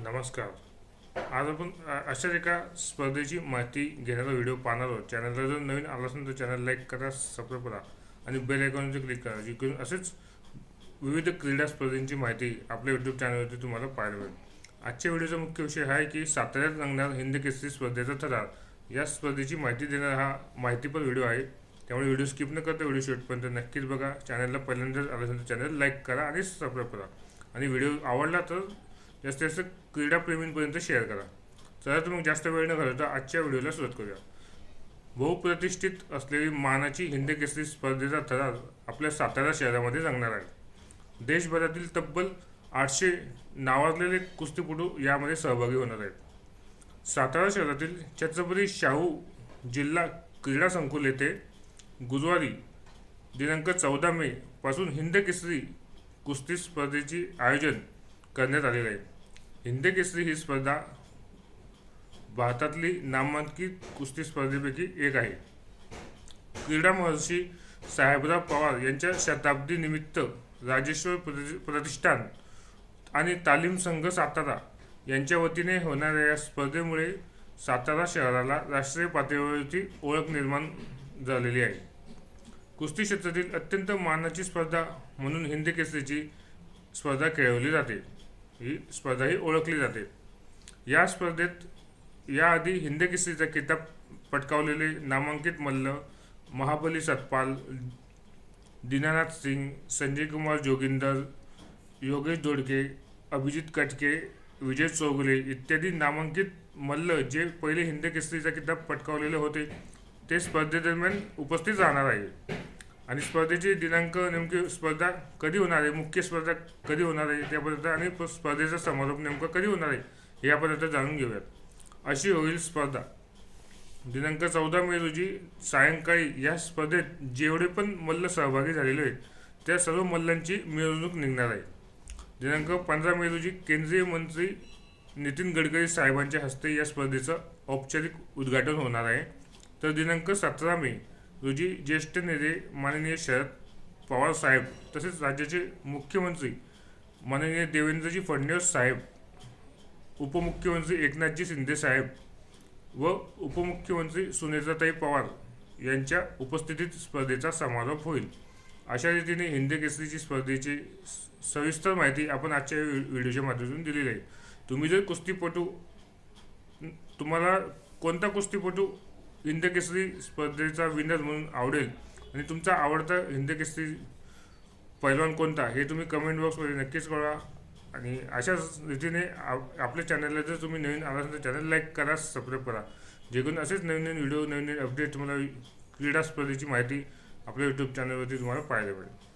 नमस्कार. आज आपण अशाच एका स्पर्धेची माहिती घेणारा व्हिडिओ पाहणार आहोत. चॅनलला जर नवीन आला असेल तर चॅनल लाईक करा, सबस्क्राईब करा आणि बेल आयकॉनवर क्लिक करा, जेणेकरून असेच विविध क्रीडा स्पर्धेची माहिती आपल्या यूट्यूब चॅनलवरती तुम्हाला पाहायला मिळेल. आजच्या व्हिडिओचा मुख्य विषय हा आहे की साताऱ्यात रंगणार हिंद केसरी स्पर्धेचा थरार. या स्पर्धेची माहिती देणारा हा माहितीपर व्हिडिओ आहे, त्यामुळे व्हिडिओ स्किप न करता व्हिडिओ शेवटपर्यंत नक्कीच बघा. चॅनलला पहिल्यांदाच आला असेल तर चॅनल लाईक करा आणि सबस्क्राईब करा आणि व्हिडिओ आवडला तर जास्तीत जास्त क्रीडाप्रेमींपर्यंत शेअर करा. चला तर मग जास्त वेळ न घालवता आजच्या व्हिडिओला सुरुवात करूया. बहुप्रतिष्ठित असलेली मानाची हिंद केसरी स्पर्धेचा थरार आपल्या सातारा शहरामध्ये रंगणार आहे. देशभरातील तब्बल 800 नावाजलेले कुस्तीपटू यामध्ये सहभागी होणार आहेत. सातारा शहरातील छत्रपती शाहू जिल्हा क्रीडा संकुल येथे गुरुवारी दिनांक 14 मे पासून हिंद केसरी कुस्ती स्पर्धेचे आयोजन करण्यात आलेले आहे. हिंद केसरी ही स्पर्धा भारतातली नामांकित कुस्ती स्पर्धेपैकी एक आहे. क्रीडा महर्षी साहेबराव पवार यांच्या शताब्दी निमित्त राजेश्वर प्रतिष्ठान आणि तालीम संघ सातारा यांच्या वतीने होणाऱ्या या स्पर्धेमुळे सातारा शहराला राष्ट्रीय पातळीवरची ओळख निर्माण झालेली आहे. कुस्ती क्षेत्रातील अत्यंत मानाची स्पर्धा म्हणून हिंद केसरीची स्पर्धा खेळवली जाते. ही स्पर्धा ही ओळखली जाते. या स्पर्धेत याआधी हिंद केसरीचा किताब पटकावलेले नामांकित मल्ल महाबली सतपाल, दीनानाथ सिंग, संजय कुमार जोगिंदर, योगेश दोडके, अभिजित कटके, विजय चौगुले इत्यादी नामांकित मल्ल जे पहिले हिंद केसरीचा किताब पटकावलेले होते ते स्पर्धेदरम्यान उपस्थित राहणार आहे. आणि स्पर्धेचे दिनांक, नेमकी स्पर्धा कधी होणार आहे, मुख्य स्पर्धा कधी होणार आहे त्यापर्यंत आणि स्पर्धेचा समारोप नेमका कधी होणार आहे यापर्यंत जाणून घेऊयात. अशी होईल स्पर्धा. दिनांक 14 मे रोजी सायंकाळी या स्पर्धेत जेवढे पण मल्ल सहभागी झालेले आहेत त्या सर्व मल्लांची मिरवणूक निघणार आहे. दिनांक 15 मे रोजी केंद्रीय मंत्री नितीन गडकरी साहेबांच्या हस्ते या स्पर्धेचं औपचारिक उद्घाटन होणार आहे. तर दिनांक 17 मे रोजी ज्येष्ठ नेते माननीय शरद पवार साहेब तसेच राज्याचे मुख्यमंत्री माननीय देवेंद्रजी फडणवीस साहेब, उपमुख्यमंत्री एकनाथजी शिंदे साहेब व उपमुख्यमंत्री सुनेत्राताई पवार यांच्या उपस्थितीत स्पर्धेचा समारोप होईल. अशा रीतीने हिंद केसरीची स्पर्धेची सविस्तर माहिती आपण आजच्या व्हिडिओच्या माध्यमातून दिलेली आहे. तुम्ही जर कुस्तीपटू, तुम्हाला कोणता कुस्तीपटू हिंद केसरी स्पर्धेचा विनर म्हणून आवडेल आणि तुमचा आवडता हिंद केसरी पैलवान कोणता हे तुम्ही कमेंट बॉक्समध्ये नक्कीच कळवा. आणि अशाच रीतीने आपल्या चॅनलला जर तुम्ही नवीन आला असेल तर चॅनल लाईक करा, सबस्क्राईब करा, जेणेकरून असेच नवीन नवीन व्हिडिओ, नवीन नवीन अपडेट तुम्हाला क्रीडा स्पर्धेची माहिती आपल्या यूट्यूब चॅनलवरती तुम्हाला पाहायला मिळेल.